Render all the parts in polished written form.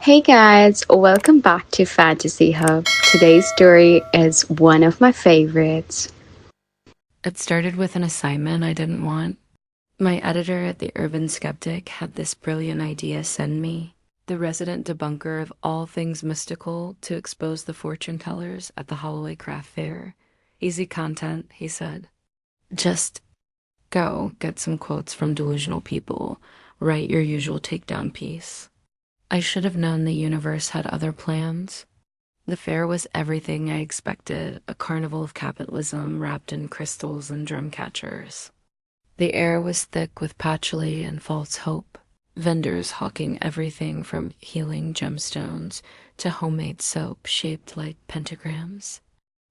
Hey guys, welcome back to Fantasy Hub. Today's story is one of my favorites. It started with an assignment I didn't want. My editor at the Urban Skeptic had this brilliant idea send me, the resident debunker of all things mystical, to expose the fortune tellers at the Holloway Craft Fair. Easy content, he said. Just go get some quotes from delusional people, write your usual takedown piece. I should have known the universe had other plans. The fair was everything I expected, a carnival of capitalism wrapped in crystals and drum catchers. The air was thick with patchouli and false hope, vendors hawking everything from healing gemstones to homemade soap shaped like pentagrams.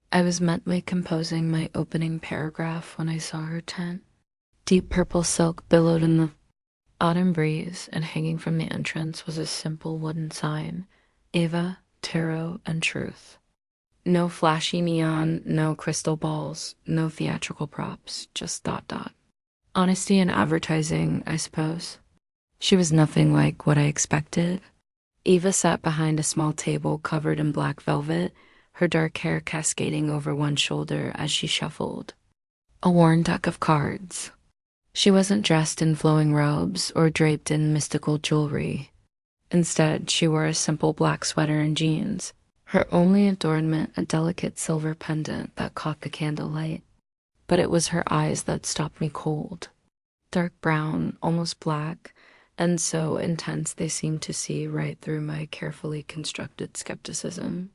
I was mentally composing my opening paragraph when I saw her tent. Deep purple silk billowed in the autumn breeze, and hanging from the entrance was a simple wooden sign, Ava, Tarot, and Truth. No flashy neon, no crystal balls, no theatrical props, just ... Honesty in advertising, I suppose. She was nothing like what I expected. Eva sat behind a small table covered in black velvet, her dark hair cascading over one shoulder as she shuffled. A worn deck of cards. She wasn't dressed in flowing robes or draped in mystical jewelry. Instead, she wore a simple black sweater and jeans, her only adornment a delicate silver pendant that caught the candlelight. But it was her eyes that stopped me cold. Dark brown, almost black, and so intense they seemed to see right through my carefully constructed skepticism.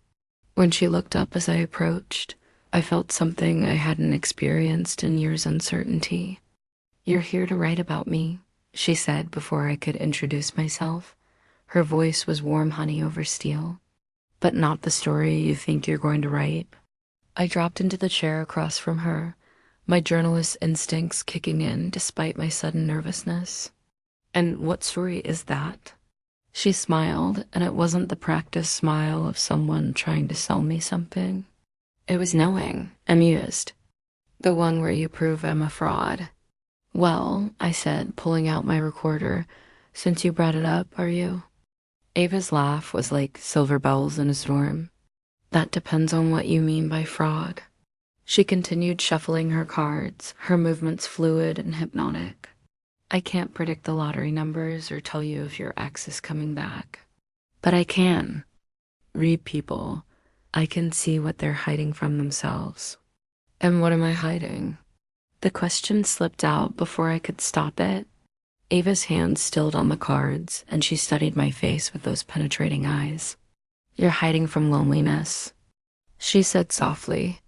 When she looked up as I approached, I felt something I hadn't experienced in years' uncertainty. "You're here to write about me," she said before I could introduce myself. Her voice was warm honey over steel. "But not the story you think you're going to write." I dropped into the chair across from her, my journalist instincts kicking in despite my sudden nervousness. "And what story is that?" She smiled, and it wasn't the practiced smile of someone trying to sell me something. It was knowing, amused. "The one where you prove I'm a fraud." "Well," I said, pulling out my recorder, "since you brought it up, are you?" Ava's laugh was like silver bells in a storm. "That depends on what you mean by fraud." She continued shuffling her cards, her movements fluid and hypnotic. "I can't predict the lottery numbers or tell you if your ex is coming back. But I can read people. I can see what they're hiding from themselves." "And what am I hiding?" The question slipped out before I could stop it. Ava's hands stilled on the cards, and she studied my face with those penetrating eyes. "You're hiding from loneliness," she said softly.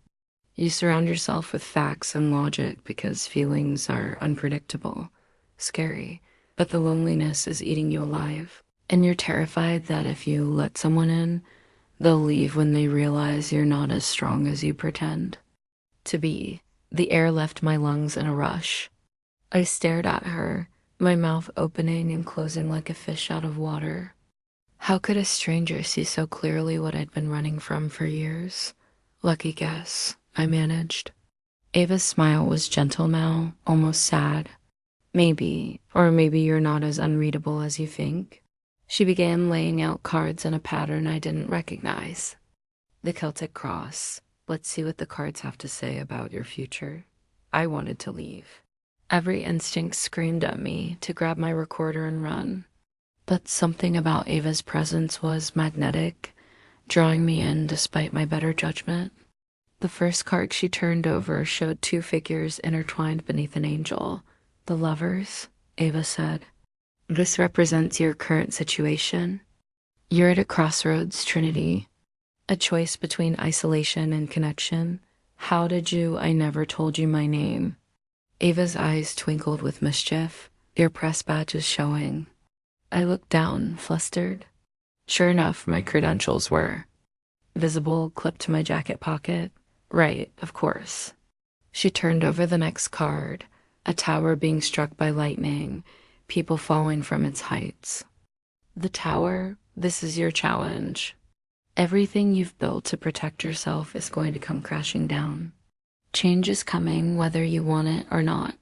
"You surround yourself with facts and logic because feelings are unpredictable, scary, but the loneliness is eating you alive. And you're terrified that if you let someone in, they'll leave when they realize you're not as strong as you pretend to be." The air left my lungs in a rush. I stared at her, my mouth opening and closing like a fish out of water. How could a stranger see so clearly what I'd been running from for years? "Lucky guess," I managed. Ava's smile was gentle now, almost sad. "Maybe, or maybe you're not as unreadable as you think." She began laying out cards in a pattern I didn't recognize. The Celtic cross. Let's see what the cards have to say about your future. I wanted to leave. Every instinct screamed at me to grab my recorder and run. But something about Ava's presence was magnetic, drawing me in despite my better judgment. The first card she turned over showed two figures intertwined beneath an angel. "The lovers," Ava said. "This represents your current situation. You're at a crossroads, Trinity. A choice between isolation and connection. How did you, I never told you my name." Ava's eyes twinkled with mischief, your press badges showing. I looked down, flustered. Sure enough, my credentials were visible, clipped to my jacket pocket. Right, of course. She turned over the next card, a tower being struck by lightning, people falling from its heights. "The tower, this is your challenge. Everything you've built to protect yourself is going to come crashing down. Change is coming whether you want it or not."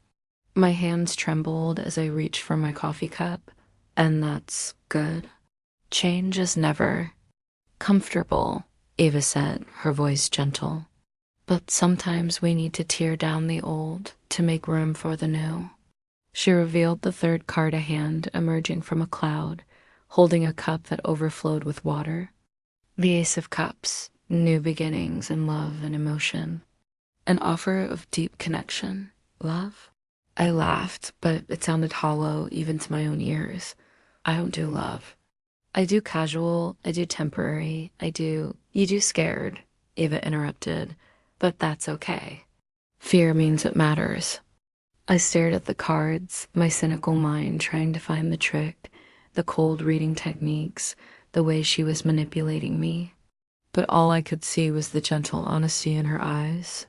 My hands trembled as I reached for my coffee cup, and that's good. Change is never comfortable, Ava said, her voice gentle. But sometimes we need to tear down the old to make room for the new. She revealed the third card, a hand emerging from a cloud, holding a cup that overflowed with water. The Ace of Cups, new beginnings in love and emotion. An offer of deep connection. Love? I laughed, but it sounded hollow even to my own ears. I don't do love. I do casual, I do temporary, You do scared, Ava interrupted, but that's okay. Fear means it matters. I stared at the cards, my cynical mind trying to find the trick, the cold reading techniques, the way she was manipulating me. But all I could see was the gentle honesty in her eyes.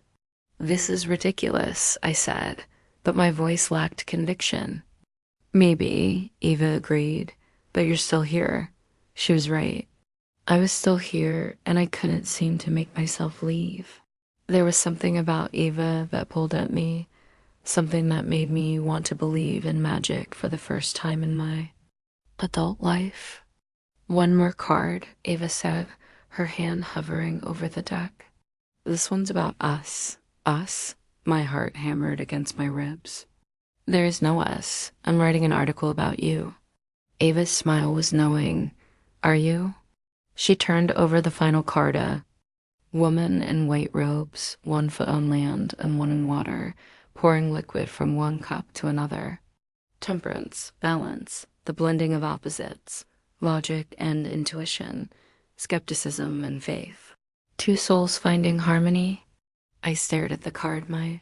This is ridiculous, I said, but my voice lacked conviction. Maybe, Eva agreed, but you're still here. She was right. I was still here, and I couldn't seem to make myself leave. There was something about Eva that pulled at me, something that made me want to believe in magic for the first time in my adult life. One more card, Ava said, her hand hovering over the deck. This one's about us. Us? My heart hammered against my ribs. There is no us. I'm writing an article about you. Ava's smile was knowing. Are you? She turned over the final card, a woman in white robes, 1 foot on land and 1 in water, pouring liquid from one cup to another. Temperance, balance, the blending of opposites, logic and intuition, skepticism and faith. 2 souls finding harmony. I stared at the card, my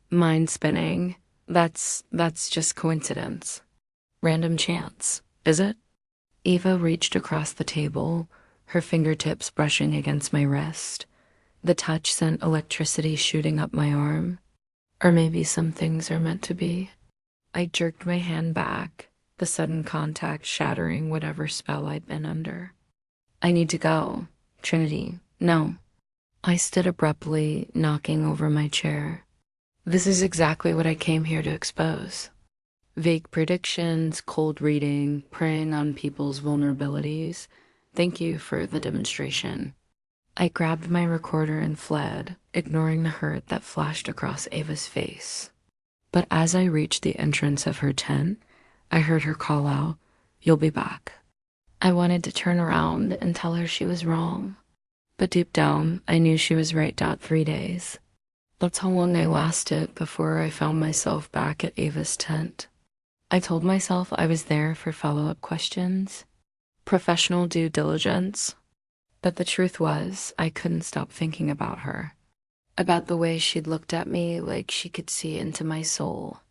mind spinning. That's just coincidence. Random chance, is it? Eva reached across the table, her fingertips brushing against my wrist. The touch sent electricity shooting up my arm. Or maybe some things are meant to be. I jerked my hand back, the sudden contact shattering whatever spell I'd been under. I need to go. Trinity, no. I stood abruptly, knocking over my chair. This is exactly what I came here to expose. Vague predictions, cold reading, preying on people's vulnerabilities. Thank you for the demonstration. I grabbed my recorder and fled, ignoring the hurt that flashed across Ava's face. But as I reached the entrance of her tent, I heard her call out, "You'll be back." I wanted to turn around and tell her she was wrong. But deep down, I knew she was right. 3 days. That's how long I lasted before I found myself back at Ava's tent. I told myself I was there for follow-up questions, professional due diligence. But the truth was, I couldn't stop thinking about her. About the way she'd looked at me like she could see into my soul.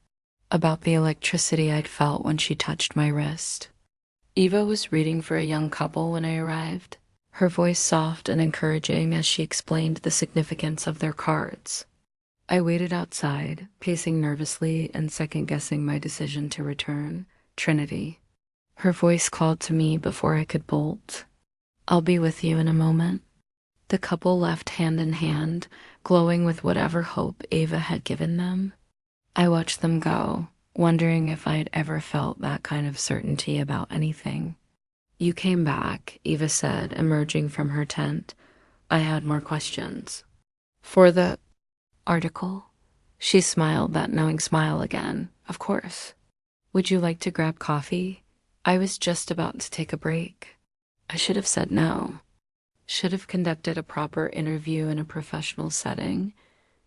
About the electricity I'd felt when she touched my wrist. Eva was reading for a young couple when I arrived, her voice soft and encouraging as she explained the significance of their cards. I waited outside, pacing nervously and second-guessing my decision to return. Trinity. Her voice called to me before I could bolt. I'll be with you in a moment. The couple left hand in hand, glowing with whatever hope Ava had given them. I watched them go, wondering if I'd ever felt that kind of certainty about anything. You came back, Eva said, emerging from her tent. I had more questions. For the article? She smiled that knowing smile again. Of course. Would you like to grab coffee? I was just about to take a break. I should have said no. Should have conducted a proper interview in a professional setting.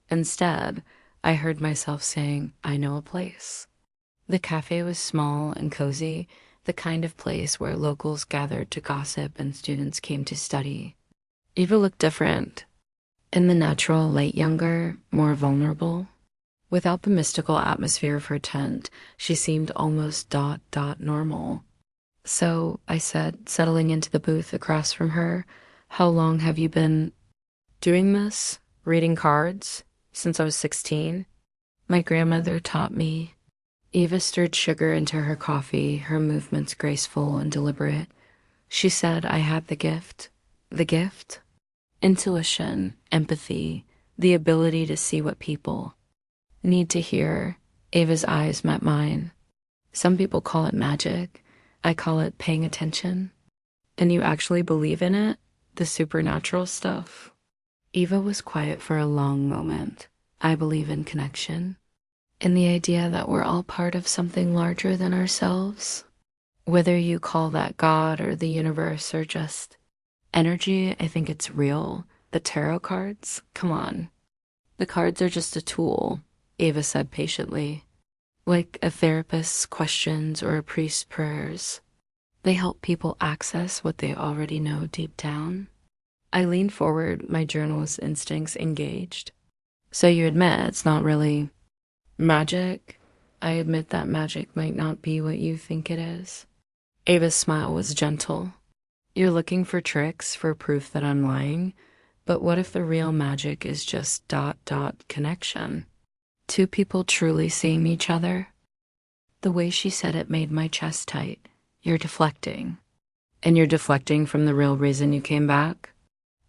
Instead, I heard myself saying, I know a place. The cafe was small and cozy, the kind of place where locals gathered to gossip and students came to study. Eva looked different. In the natural light, younger, more vulnerable. Without the mystical atmosphere of her tent, she seemed almost normal. So, I said, settling into the booth across from her, how long have you been doing this? Reading cards? Since I was 16? My grandmother taught me. Eva stirred sugar into her coffee, her movements graceful and deliberate. She said I had the gift. The gift? Intuition, empathy, the ability to see what people need to hear. Ava's eyes met mine. Some people call it magic. I call it paying attention. And you actually believe in it? The supernatural stuff? Eva was quiet for a long moment. I believe in connection, in the idea that we're all part of something larger than ourselves. Whether you call that God or the universe or just energy, I think it's real. The tarot cards? Come on. The cards are just a tool, Ava said patiently. Like a therapist's questions or a priest's prayers. They help people access what they already know deep down. I leaned forward, my journalist instincts engaged. So you admit it's not really magic? I admit that magic might not be what you think it is. Ava's smile was gentle. You're looking for tricks, for proof that I'm lying, but what if the real magic is just ... connection? Two people truly seeing each other? The way she said it made my chest tight. You're deflecting. And you're deflecting from the real reason you came back?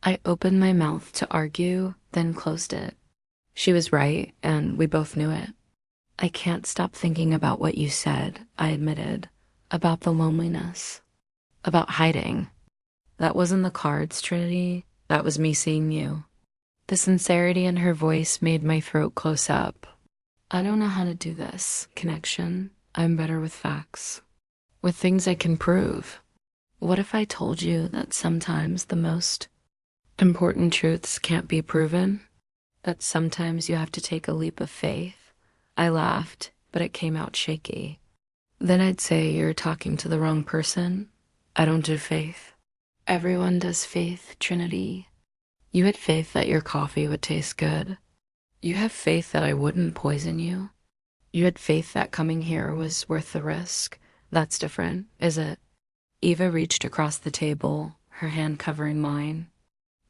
I opened my mouth to argue, then closed it. She was right, and we both knew it. I can't stop thinking about what you said, I admitted. About the loneliness. About hiding. That wasn't the cards, Trinity. That was me seeing you. The sincerity in her voice made my throat close up. I don't know how to do this, connection. I'm better with facts. With things I can prove. What if I told you that sometimes the most important truths can't be proven? That sometimes you have to take a leap of faith? I laughed, but it came out shaky. Then I'd say you're talking to the wrong person. I don't do faith. Everyone does faith, Trinity. You had faith that your coffee would taste good. You have faith that I wouldn't poison you. You had faith that coming here was worth the risk. That's different, is it? Eva reached across the table, her hand covering mine.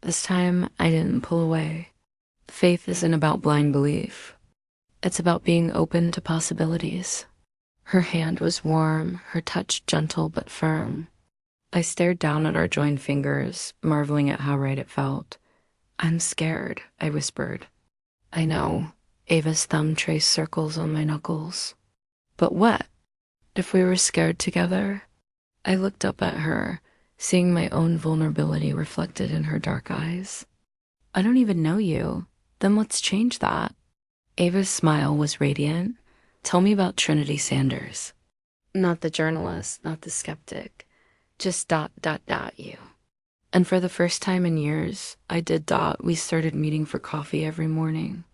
This time, I didn't pull away. Faith isn't about blind belief. It's about being open to possibilities. Her hand was warm, her touch gentle but firm. I stared down at our joined fingers, marveling at how right it felt. I'm scared, I whispered. I know. Ava's thumb traced circles on my knuckles. But what? If we were scared together? I looked up at her, seeing my own vulnerability reflected in her dark eyes. I don't even know you. Then let's change that. Ava's smile was radiant. Tell me about Trinity Sanders. Not the journalist, not the skeptic. Just ... you. And for the first time in years, I did ... We started meeting for coffee every morning.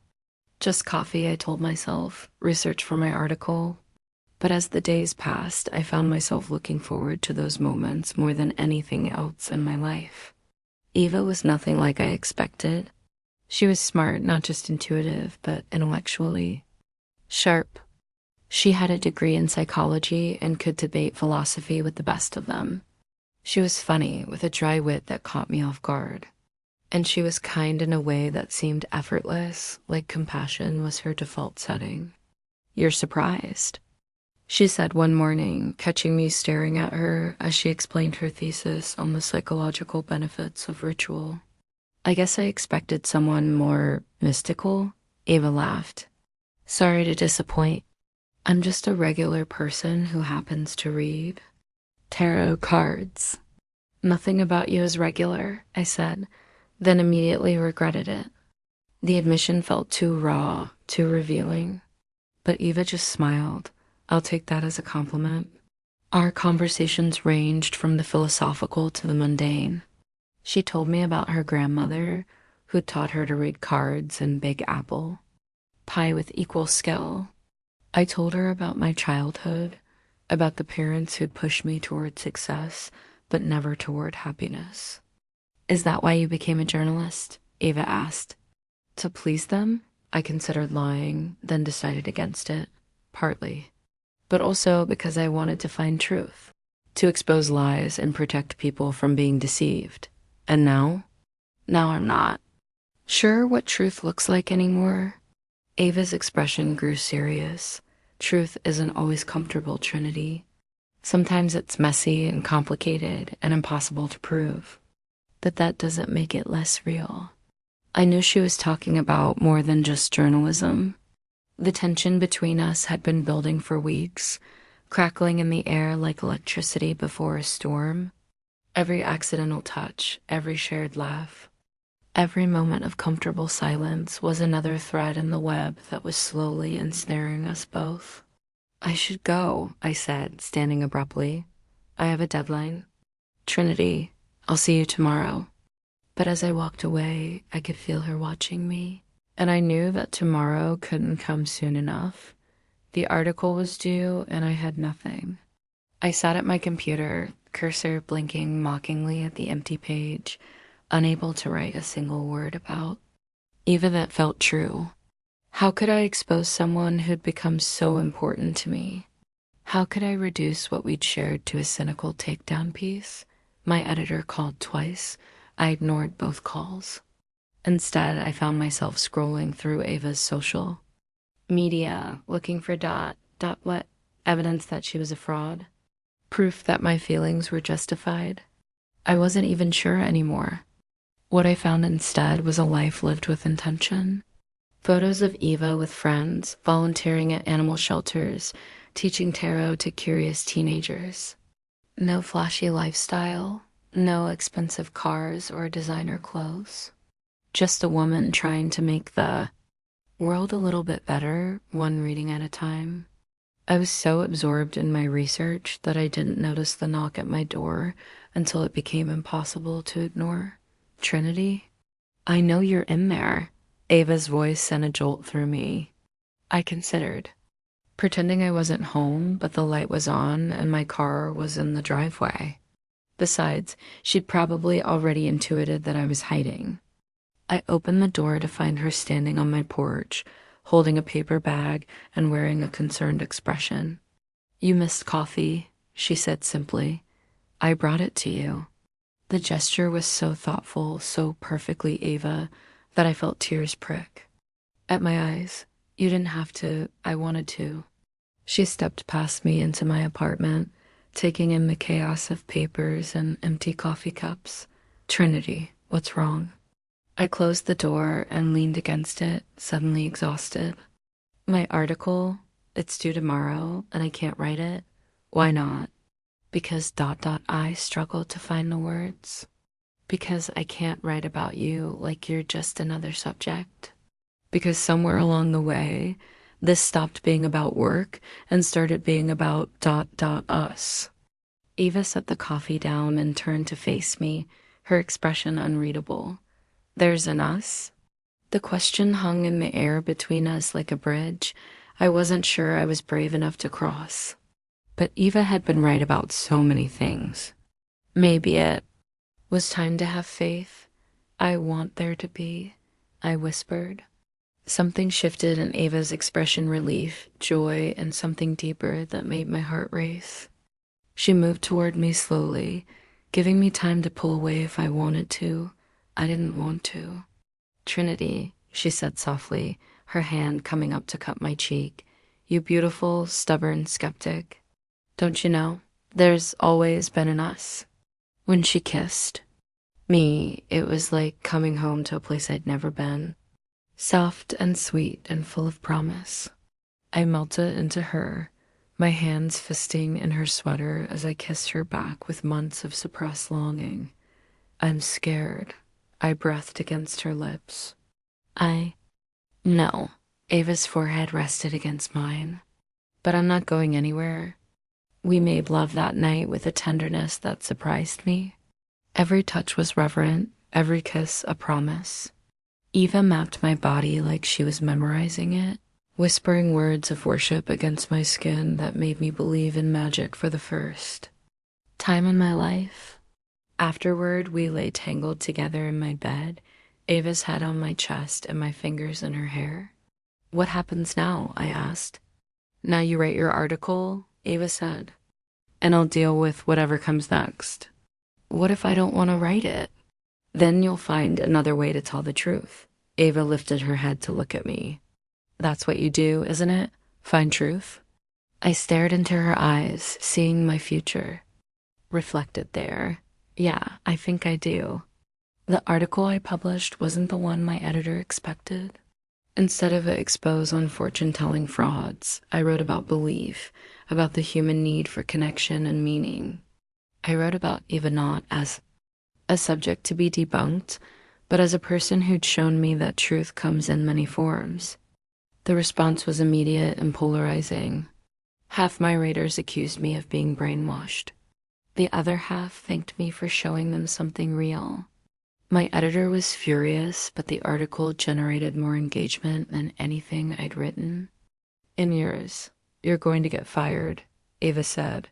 Just coffee, I told myself, research for my article. But as the days passed, I found myself looking forward to those moments more than anything else in my life. Eva was nothing like I expected. She was smart, not just intuitive, but intellectually sharp. She had a degree in psychology and could debate philosophy with the best of them. She was funny, with a dry wit that caught me off guard. And she was kind in a way that seemed effortless, like compassion was her default setting. You're surprised, she said one morning, catching me staring at her as she explained her thesis on the psychological benefits of ritual. I guess I expected someone more mystical. Ava laughed. Sorry to disappoint. I'm just a regular person who happens to read tarot cards. Nothing about you is regular, I said, then immediately regretted it. The admission felt too raw, too revealing. But Eva just smiled. I'll take that as a compliment. Our conversations ranged from the philosophical to the mundane. She told me about her grandmother, who taught her to read cards and Big Apple, pie with equal skill. I told her about my childhood, about the parents who'd pushed me toward success, but never toward happiness. Is that why you became a journalist? Ava asked. To please them? I considered lying, then decided against it, partly. But also because I wanted to find truth, to expose lies and protect people from being deceived. And now? Now I'm not sure what truth looks like anymore. Ava's expression grew serious. Truth isn't always comfortable, Trinity. Sometimes it's messy and complicated and impossible to prove. But that doesn't make it less real. I knew she was talking about more than just journalism. The tension between us had been building for weeks, crackling in the air like electricity before a storm. Every accidental touch, every shared laugh, every moment of comfortable silence was another thread in the web that was slowly ensnaring us both. I should go, I said, standing abruptly. I have a deadline. Trinity, I'll see you tomorrow. But as I walked away, I could feel her watching me, and I knew that tomorrow couldn't come soon enough. The article was due, and I had nothing. I sat at my computer, cursor blinking mockingly at the empty page, unable to write a single word about Eva that felt true. How could I expose someone who'd become so important to me? How could I reduce what we'd shared to a cynical takedown piece? My editor called twice. I ignored both calls. Instead, I found myself scrolling through Ava's social media, looking for what? Evidence that she was a fraud? Proof that my feelings were justified? I wasn't even sure anymore. What I found instead was a life lived with intention. Photos of Eva with friends, volunteering at animal shelters, teaching tarot to curious teenagers. No flashy lifestyle, no expensive cars or designer clothes. Just a woman trying to make the world a little bit better, one reading at a time. I was so absorbed in my research that I didn't notice the knock at my door until it became impossible to ignore. Trinity? I know you're in there. Ava's voice sent a jolt through me. I considered, pretending I wasn't home, but the light was on and my car was in the driveway. Besides, she'd probably already intuited that I was hiding. I opened the door to find her standing on my porch, holding a paper bag and wearing a concerned expression. You missed coffee, she said simply. I brought it to you. The gesture was so thoughtful, so perfectly Ava, that I felt tears prick at my eyes. You didn't have to, I wanted to. She stepped past me into my apartment, taking in the chaos of papers and empty coffee cups. Trinity, what's wrong? I closed the door and leaned against it, suddenly exhausted. My article, it's due tomorrow, and I can't write it. Why not? Because I struggled to find the words. Because I can't write about you like you're just another subject. Because somewhere along the way, this stopped being about work and started being about us. Eva set the coffee down and turned to face me, her expression unreadable. There's an us? The question hung in the air between us like a bridge I wasn't sure I was brave enough to cross. But Eva had been right about so many things. Maybe it was time to have faith. I want there to be, I whispered. Something shifted in Ava's expression, relief, joy, and something deeper that made my heart race. She moved toward me slowly, giving me time to pull away if I wanted to. I didn't want to. Trinity, she said softly, her hand coming up to cup my cheek. You beautiful, stubborn skeptic. Don't you know, there's always been an us. When she kissed me, it was like coming home to a place I'd never been. Soft and sweet and full of promise. I melted into her, my hands fisting in her sweater as I kissed her back with months of suppressed longing. I'm scared. I breathed against her lips. No. Ava's forehead rested against mine. But I'm not going anywhere. We made love that night with a tenderness that surprised me. Every touch was reverent, every kiss a promise. Eva mapped my body like she was memorizing it, whispering words of worship against my skin that made me believe in magic for the first time in my life. Afterward, we lay tangled together in my bed, Ava's head on my chest and my fingers in her hair. What happens now? I asked. Now you write your article, Ava said, and I'll deal with whatever comes next. What if I don't want to write it? Then you'll find another way to tell the truth. Ava lifted her head to look at me. That's what you do, isn't it? Find truth? I stared into her eyes, seeing my future reflected there. Yeah, I think I do. The article I published wasn't the one my editor expected. Instead of expose on fortune-telling frauds, I wrote about belief, about the human need for connection and meaning. I wrote about Eva not as a subject to be debunked, but as a person who'd shown me that truth comes in many forms. The response was immediate and polarizing. Half my readers accused me of being brainwashed. The other half thanked me for showing them something real. My editor was furious, but the article generated more engagement than anything I'd written. "In yours, you're going to get fired," Eva said,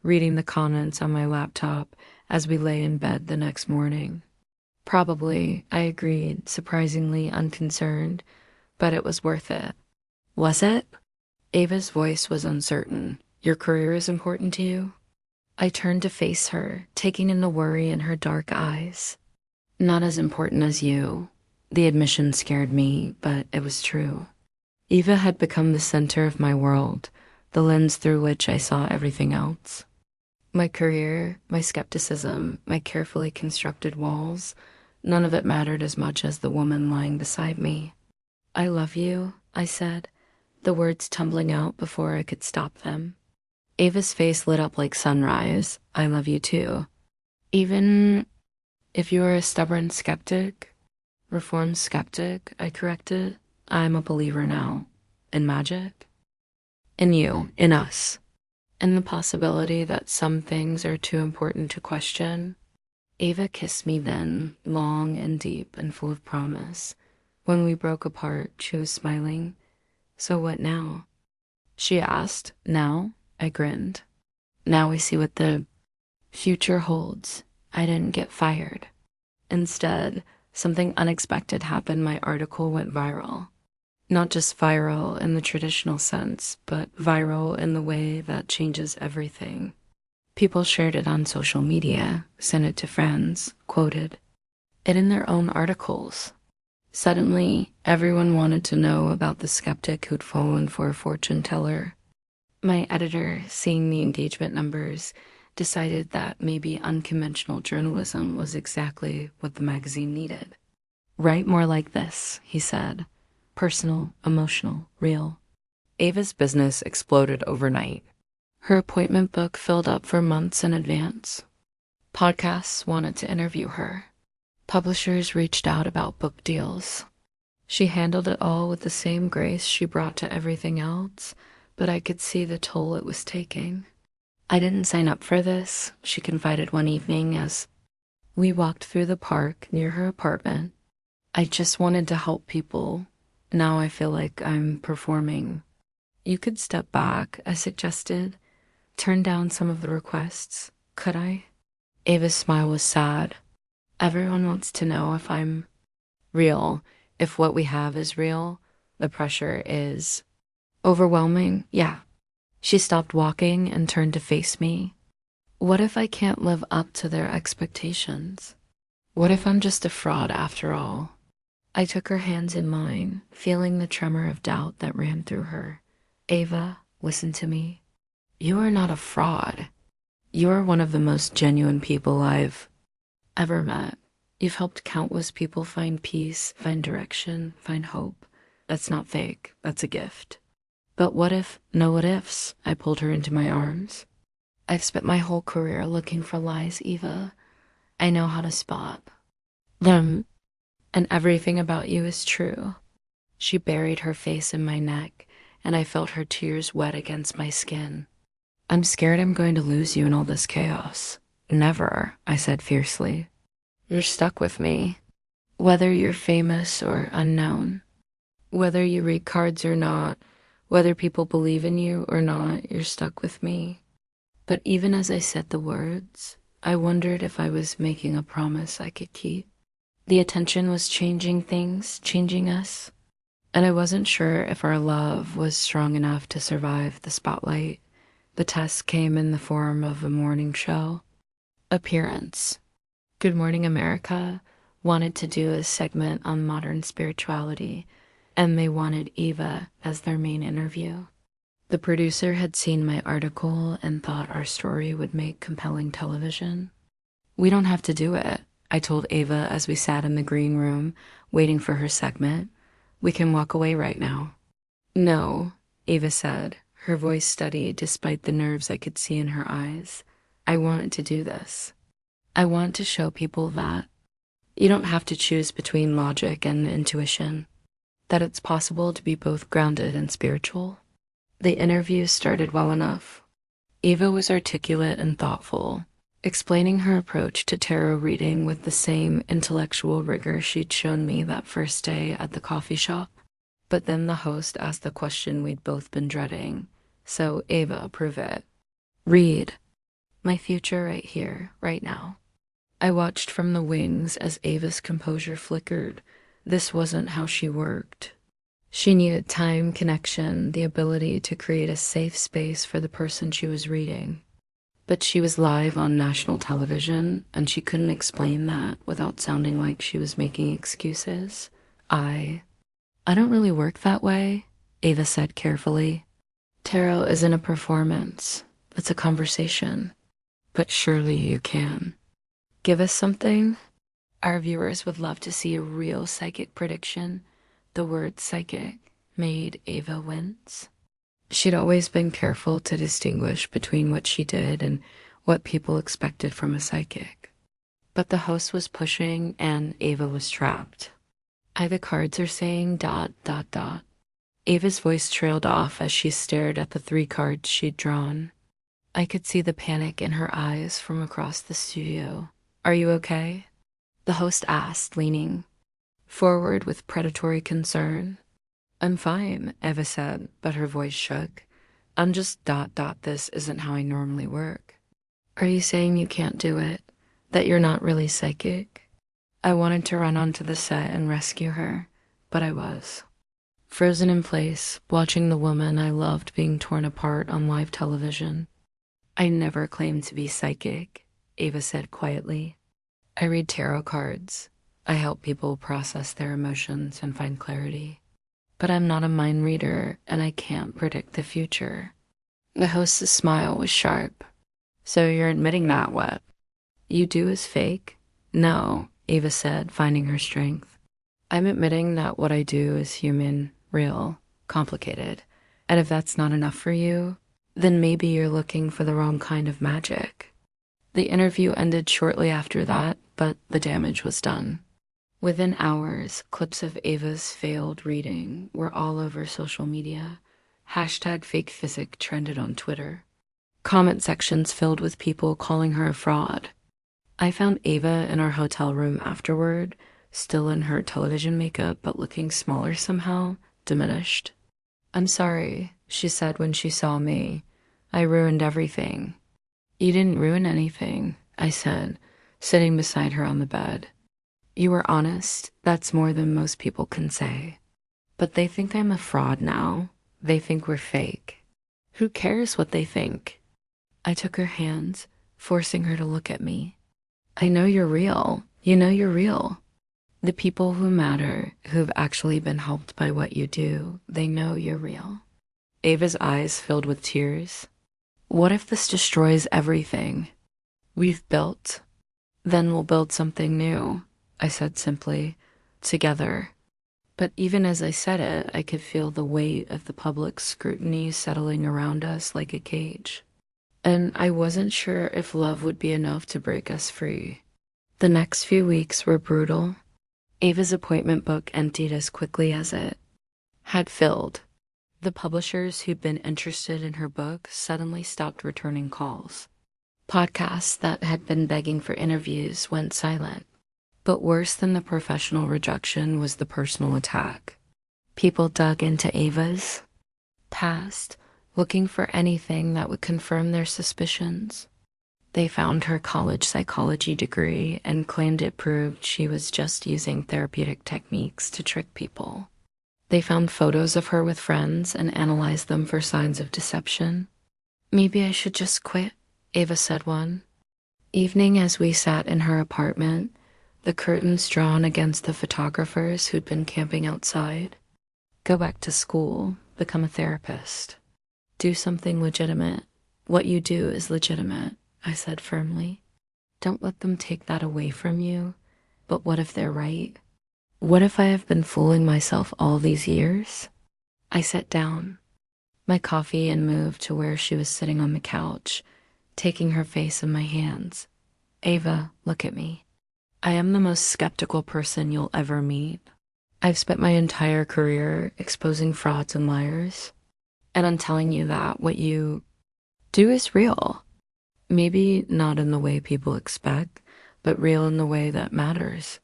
reading the comments on my laptop as we lay in bed the next morning. "Probably," I agreed, surprisingly unconcerned, but it was worth it. "Was it?" Ava's voice was uncertain. "Your career is important to you?" I turned to face her, taking in the worry in her dark eyes. "Not as important as you." The admission scared me, but it was true. Eva had become the center of my world, the lens through which I saw everything else. My career, my skepticism, my carefully constructed walls, none of it mattered as much as the woman lying beside me. "I love you," I said, the words tumbling out before I could stop them. Ava's face lit up like sunrise. "I love you too. Even if you are a stubborn skeptic," reformed skeptic, I corrected, "I'm a believer now. In magic. In you. In us. In the possibility that some things are too important to question." Ava kissed me then, long and deep and full of promise. When we broke apart, she was smiling. "So what now?" she asked. "Now?" I grinned. "Now we see what the future holds." I didn't get fired. Instead, something unexpected happened. My article went viral. Not just viral in the traditional sense, but viral in the way that changes everything. People shared it on social media, sent it to friends, quoted it in their own articles. Suddenly, everyone wanted to know about the skeptic who'd fallen for a fortune teller. My editor, seeing the engagement numbers, decided that maybe unconventional journalism was exactly what the magazine needed. "Write more like this," he said. "Personal, emotional, real." Ava's business exploded overnight. Her appointment book filled up for months in advance. Podcasts wanted to interview her. Publishers reached out about book deals. She handled it all with the same grace she brought to everything else, but I could see the toll it was taking. "I didn't sign up for this," she confided one evening as we walked through the park near her apartment. "I just wanted to help people. Now I feel like I'm performing." "You could step back," I suggested. "Turn down some of the requests." "Could I?" Ava's smile was sad. "Everyone wants to know if I'm real, if what we have is real. The pressure is overwhelming." "Yeah." She stopped walking and turned to face me. "What if I can't live up to their expectations? What if I'm just a fraud after all?" I took her hands in mine, feeling the tremor of doubt that ran through her. "Ava, listen to me. You are not a fraud. You are one of the most genuine people I've ever met. You've helped countless people find peace, find direction, find hope. That's not fake. That's a gift." "But what if—" "No what ifs." I pulled her into my arms. "I've spent my whole career looking for lies, Eva. I know how to spot them, and everything about you is true." She buried her face in my neck, and I felt her tears wet against my skin. "I'm scared I'm going to lose you in all this chaos." "Never," I said fiercely. "You're stuck with me. Whether you're famous or unknown, whether you read cards or not, whether people believe in you or not, you're stuck with me." But even as I said the words, I wondered if I was making a promise I could keep. The attention was changing things, changing us, and I wasn't sure if our love was strong enough to survive the spotlight. The test came in the form of a morning show. Appearance. Good Morning America wanted to do a segment on modern spirituality, and they wanted Eva as their main interview. The producer had seen my article and thought our story would make compelling television. "We don't have to do it," I told Ava as we sat in the green room, waiting for her segment. "We can walk away right now." "No," Ava said, her voice steady despite the nerves I could see in her eyes. I wanted to do this. I want to show people that you don't have to choose between logic and intuition, that it's possible to be both grounded and spiritual. The interview started well enough. Ava was articulate and thoughtful, explaining her approach to tarot reading with the same intellectual rigor she'd shown me that first day at the coffee shop. But then the host asked the question we'd both been dreading. So, Ava, prove it. Read. My future right here, right now. I watched from the wings as Ava's composure flickered. This wasn't how she worked. She needed time, connection, the ability to create a safe space for the person she was reading. But she was live on national television, and she couldn't explain that without sounding like she was making excuses. I don't really work that way, Ava said carefully. Tarot isn't a performance. It's a conversation. But surely you can. Give us something? Our viewers would love to see a real psychic prediction. The word psychic made Ava wince. She'd always been careful to distinguish between what she did and what people expected from a psychic. But the host was pushing and Ava was trapped. The cards are saying ... Ava's voice trailed off as she stared at the 3 cards she'd drawn. I could see the panic in her eyes from across the studio. Are you okay? The host asked, leaning forward with predatory concern. I'm fine, Ava said, but her voice shook. I'm just ... This isn't how I normally work. Are you saying you can't do it? That you're not really psychic? I wanted to run onto the set and rescue her, but I was. Frozen in place, watching the woman I loved being torn apart on live television. I never claimed to be psychic, Ava said quietly. I read tarot cards. I help people process their emotions and find clarity. But I'm not a mind reader, and I can't predict the future. The host's smile was sharp. So you're admitting that what you do is fake? No, Ava said, finding her strength. I'm admitting that what I do is human, real, complicated. And if that's not enough for you, then maybe you're looking for the wrong kind of magic. The interview ended shortly after that, but the damage was done. Within hours, clips of Ava's failed reading were all over social media. #FakePhysic trended on Twitter. Comment sections filled with people calling her a fraud. I found Ava in our hotel room afterward, still in her television makeup but looking smaller somehow, diminished. I'm sorry, she said when she saw me. I ruined everything. You didn't ruin anything, I said, sitting beside her on the bed. You were honest. That's more than most people can say. But they think I'm a fraud now. They think we're fake. Who cares what they think? I took her hands, forcing her to look at me. I know you're real. You know you're real. The people who matter, who've actually been helped by what you do, they know you're real. Ava's eyes filled with tears. What if this destroys everything we've built? Then we'll build something new, I said simply, together. But even as I said it, I could feel the weight of the public scrutiny settling around us like a cage. And I wasn't sure if love would be enough to break us free. The next few weeks were brutal. Ava's appointment book emptied as quickly as it had filled. The publishers who'd been interested in her book suddenly stopped returning calls. Podcasts that had been begging for interviews went silent. But worse than the professional rejection was the personal attack. People dug into Ava's past, looking for anything that would confirm their suspicions. They found her college psychology degree and claimed it proved she was just using therapeutic techniques to trick people. They found photos of her with friends and analyzed them for signs of deception. Maybe I should just quit, Ava said one evening as we sat in her apartment, the curtains drawn against the photographers who'd been camping outside. Go back to school, become a therapist. Do something legitimate. What you do is legitimate, I said firmly. Don't let them take that away from you. But what if they're right? What if I have been fooling myself all these years? I sat down, my coffee, and moved to where she was sitting on the couch, taking her face in my hands. Ava, look at me. I am the most skeptical person you'll ever meet. I've spent my entire career exposing frauds and liars. And I'm telling you that what you do is real. Maybe not in the way people expect, but real in the way that matters.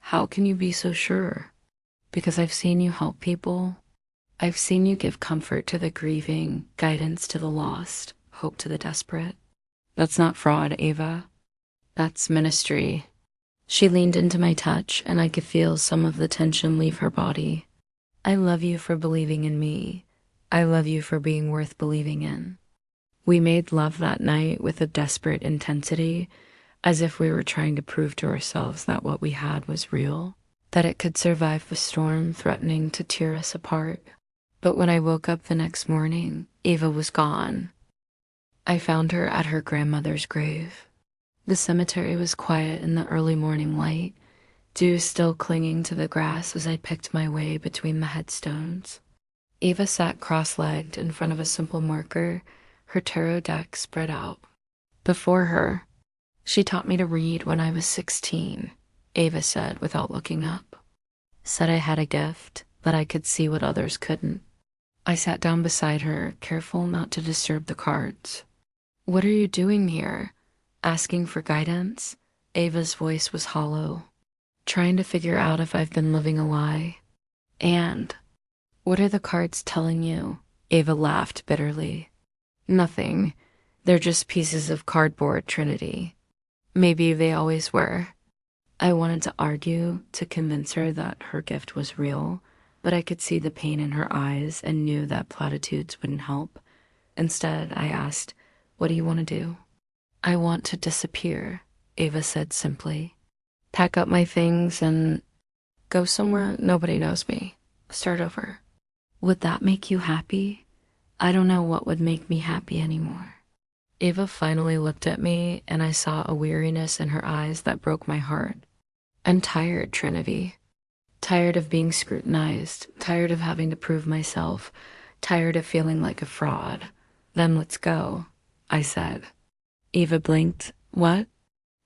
How can you be so sure? Because I've seen you help people. I've seen you give comfort to the grieving, guidance to the lost, hope to the desperate. That's not fraud, Ava. That's ministry. She leaned into my touch, and I could feel some of the tension leave her body. I love you for believing in me. I love you for being worth believing in. We made love that night with a desperate intensity, as if we were trying to prove to ourselves that what we had was real, that it could survive the storm threatening to tear us apart. But when I woke up the next morning, Ava was gone. I found her at her grandmother's grave. The cemetery was quiet in the early morning light, dew still clinging to the grass as I picked my way between the headstones. Ava sat cross-legged in front of a simple marker, her tarot deck spread out. Before her, she taught me to read when I was 16, Ava said without looking up. Said I had a gift, that I could see what others couldn't. I sat down beside her, careful not to disturb the cards. What are you doing here? Asking for guidance? Ava's voice was hollow. Trying to figure out if I've been living a lie. And what are the cards telling you? Ava laughed bitterly. Nothing. They're just pieces of cardboard, Trinity. Maybe they always were. I wanted to argue, to convince her that her gift was real, but I could see the pain in her eyes and knew that platitudes wouldn't help. Instead, I asked, what do you want to do? I want to disappear, Ava said simply. Pack up my things and go somewhere nobody knows me. Start over. Would that make you happy? I don't know what would make me happy anymore. Ava finally looked at me, and I saw a weariness in her eyes that broke my heart. I'm tired, Trinity. Tired of being scrutinized, tired of having to prove myself, tired of feeling like a fraud. Then let's go, I said. Ava blinked. What?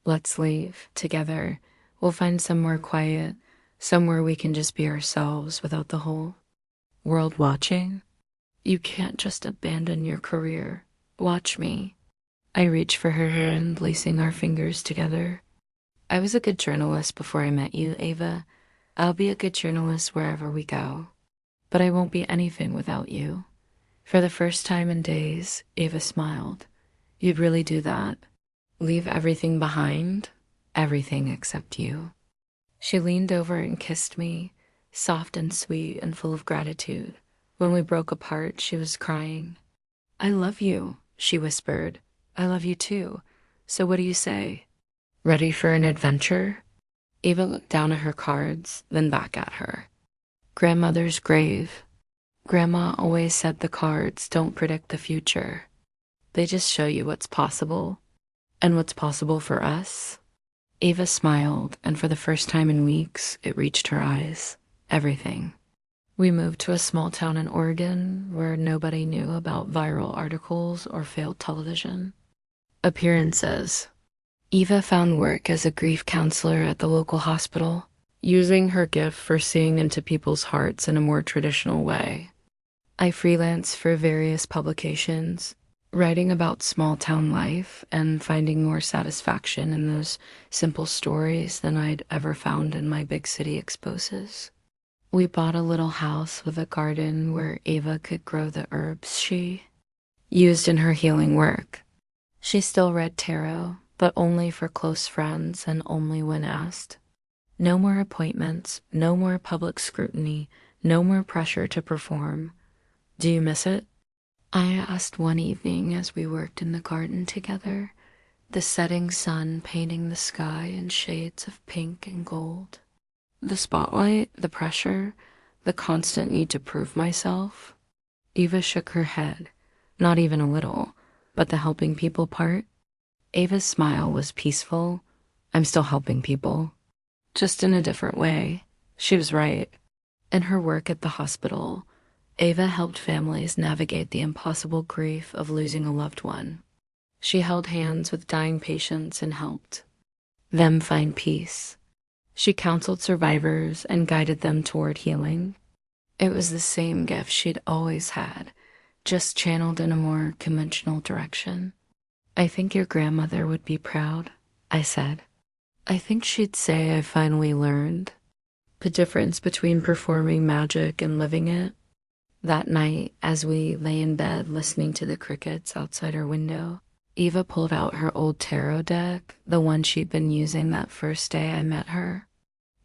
Let's leave, together. We'll find somewhere quiet, somewhere we can just be ourselves without the whole world watching. You can't just abandon your career. Watch me. I reached for her hand, lacing our fingers together. I was a good journalist before I met you, Ava. I'll be a good journalist wherever we go. But I won't be anything without you. For the first time in days, Ava smiled. You'd really do that? Leave everything behind? Everything except you. She leaned over and kissed me, soft and sweet and full of gratitude. When we broke apart, she was crying. I love you, she whispered. I love you too. So what do you say? Ready for an adventure? Ava looked down at her cards, then back at her. Grandmother's grave. Grandma always said the cards don't predict the future. They just show you what's possible. And what's possible for us? Ava smiled, and for the first time in weeks, it reached her eyes. Everything. We moved to a small town in Oregon where nobody knew about viral articles or failed television. Appearances. Eva found work as a grief counselor at the local hospital, using her gift for seeing into people's hearts in a more traditional way. I freelanced for various publications, writing about small-town life and finding more satisfaction in those simple stories than I'd ever found in my big city exposes. We bought a little house with a garden where Ava could grow the herbs she used in her healing work. She still read tarot, but only for close friends and only when asked. No more appointments, no more public scrutiny, no more pressure to perform. Do you miss it? I asked one evening as we worked in the garden together, the setting sun painting the sky in shades of pink and gold. The spotlight, the pressure, the constant need to prove myself. Eva shook her head, not even a little, but the helping people part. Ava's smile was peaceful. I'm still helping people, just in a different way. She was right. In her work at the hospital, Ava helped families navigate the impossible grief of losing a loved one. She held hands with dying patients and helped them find peace. She counseled survivors and guided them toward healing. It was the same gift she'd always had, just channeled in a more conventional direction. I think your grandmother would be proud, I said. I think she'd say I finally learned the difference between performing magic and living it. That night, as we lay in bed listening to the crickets outside our window, Eva pulled out her old tarot deck, the one she'd been using that first day I met her.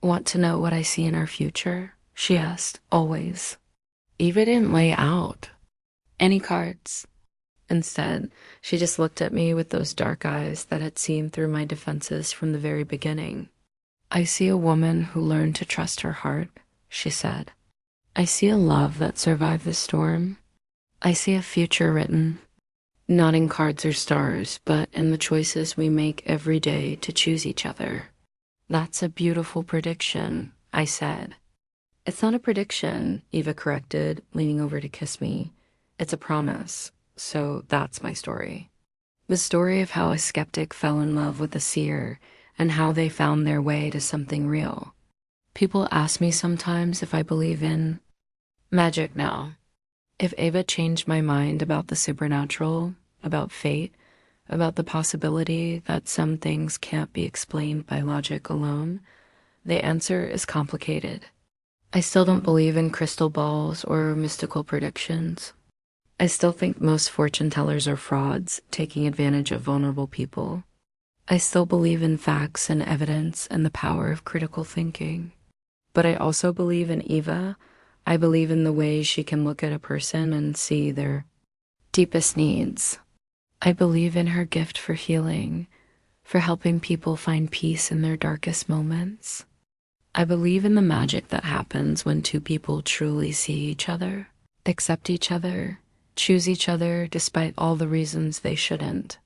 Want to know what I see in our future? She asked, always. Eva didn't lay out any cards. Instead, she just looked at me with those dark eyes that had seen through my defenses from the very beginning. I see a woman who learned to trust her heart, she said. I see a love that survived the storm. I see a future written, not in cards or stars, but in the choices we make every day to choose each other. That's a beautiful prediction, I said. It's not a prediction, Eva corrected, leaning over to kiss me. It's a promise. So that's my story. The story of how a skeptic fell in love with a seer and how they found their way to something real. People ask me sometimes if I believe in magic now. If Eva changed my mind about the supernatural, about fate, about the possibility that some things can't be explained by logic alone, the answer is complicated. I still don't believe in crystal balls or mystical predictions. I still think most fortune tellers are frauds, taking advantage of vulnerable people. I still believe in facts and evidence and the power of critical thinking. But I also believe in Eva. I believe in the way she can look at a person and see their deepest needs. I believe in her gift for healing, for helping people find peace in their darkest moments. I believe in the magic that happens when two people truly see each other, accept each other, choose each other despite all the reasons they shouldn't.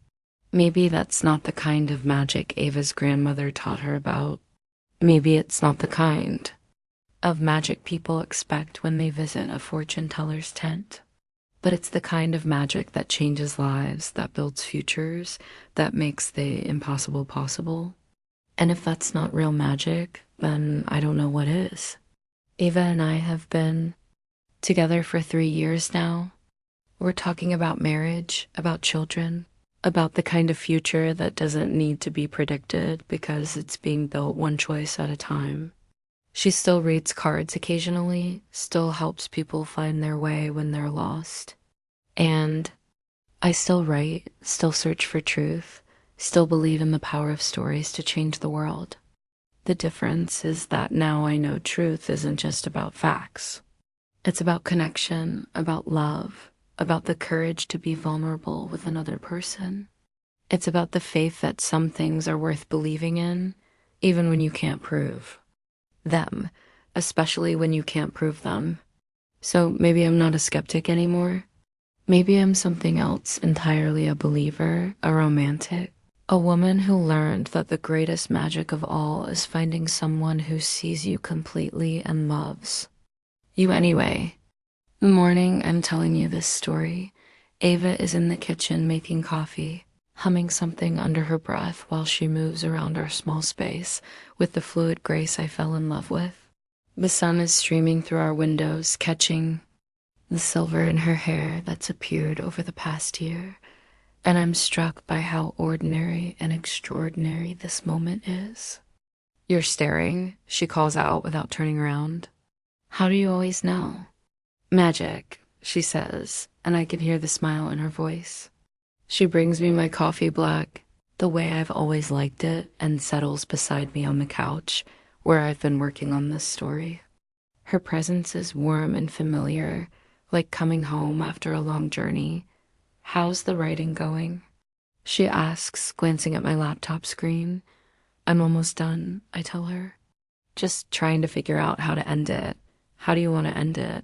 Maybe that's not the kind of magic Ava's grandmother taught her about. Maybe it's not the kind of magic people expect when they visit a fortune teller's tent. But it's the kind of magic that changes lives, that builds futures, that makes the impossible possible. And if that's not real magic, then I don't know what is. Ava and I have been together for 3 years now. We're talking about marriage, about children, about the kind of future that doesn't need to be predicted because it's being built one choice at a time. She still reads cards occasionally, still helps people find their way when they're lost. And I still write, still search for truth, still believe in the power of stories to change the world. The difference is that now I know truth isn't just about facts. It's about connection, about love, about the courage to be vulnerable with another person. It's about the faith that some things are worth believing in, even when you can't prove them, especially when you can't prove them. So maybe I'm not a skeptic anymore. Maybe I'm something else entirely, a believer, a romantic, a woman who learned that the greatest magic of all is finding someone who sees you completely and loves you anyway. The morning I'm telling you this story, Ava is in the kitchen making coffee, humming something under her breath while she moves around our small space with the fluid grace I fell in love with. The sun is streaming through our windows, catching the silver in her hair that's appeared over the past year, and I'm struck by how ordinary and extraordinary this moment is. You're staring, she calls out without turning around. How do you always know? Magic, she says, and I can hear the smile in her voice. She brings me my coffee black, the way I've always liked it, and settles beside me on the couch where I've been working on this story. Her presence is warm and familiar, like coming home after a long journey. How's the writing going? She asks, glancing at my laptop screen. I'm almost done, I tell her. Just trying to figure out how to end it. How do you want to end it?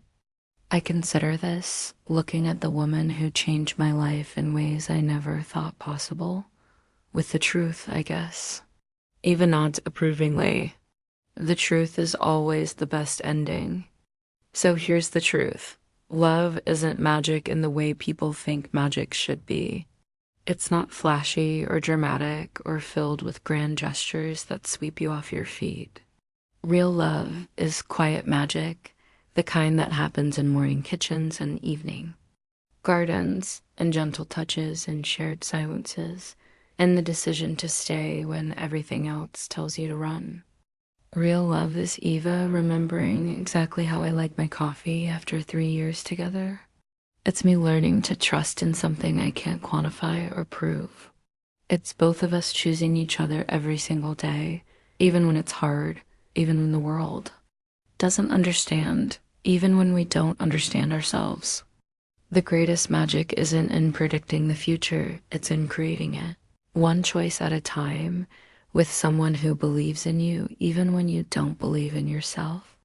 I consider this looking at the woman who changed my life in ways I never thought possible. With the truth, I guess. Eva nods approvingly. The truth is always the best ending. So here's the truth. Love isn't magic in the way people think magic should be. It's not flashy or dramatic or filled with grand gestures that sweep you off your feet. Real love is quiet magic, the kind that happens in morning kitchens and evening gardens and gentle touches and shared silences, and the decision to stay when everything else tells you to run. Real love is Eva remembering exactly how I like my coffee after 3 years together. It's me learning to trust in something I can't quantify or prove. It's both of us choosing each other every single day, even when it's hard, even when the world doesn't understand, even when we don't understand ourselves. The greatest magic isn't in predicting the future, it's in creating it. One choice at a time, with someone who believes in you, even when you don't believe in yourself.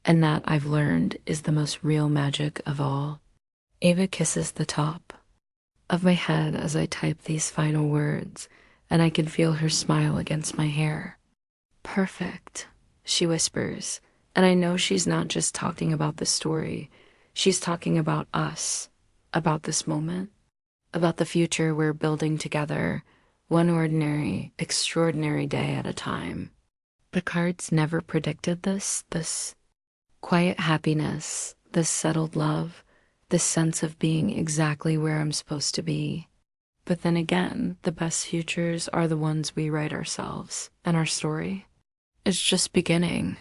And that, I've learned, is the most real magic of all. Ava kisses the top of my head as I type these final words, and I can feel her smile against my hair. Perfect, she whispers, and I know she's not just talking about the story, she's talking about us, about this moment, about the future we're building together, one ordinary, extraordinary day at a time. The cards never predicted this quiet happiness, this settled love, this sense of being exactly where I'm supposed to be. But then again, the best futures are the ones we write ourselves, and our story is just beginning.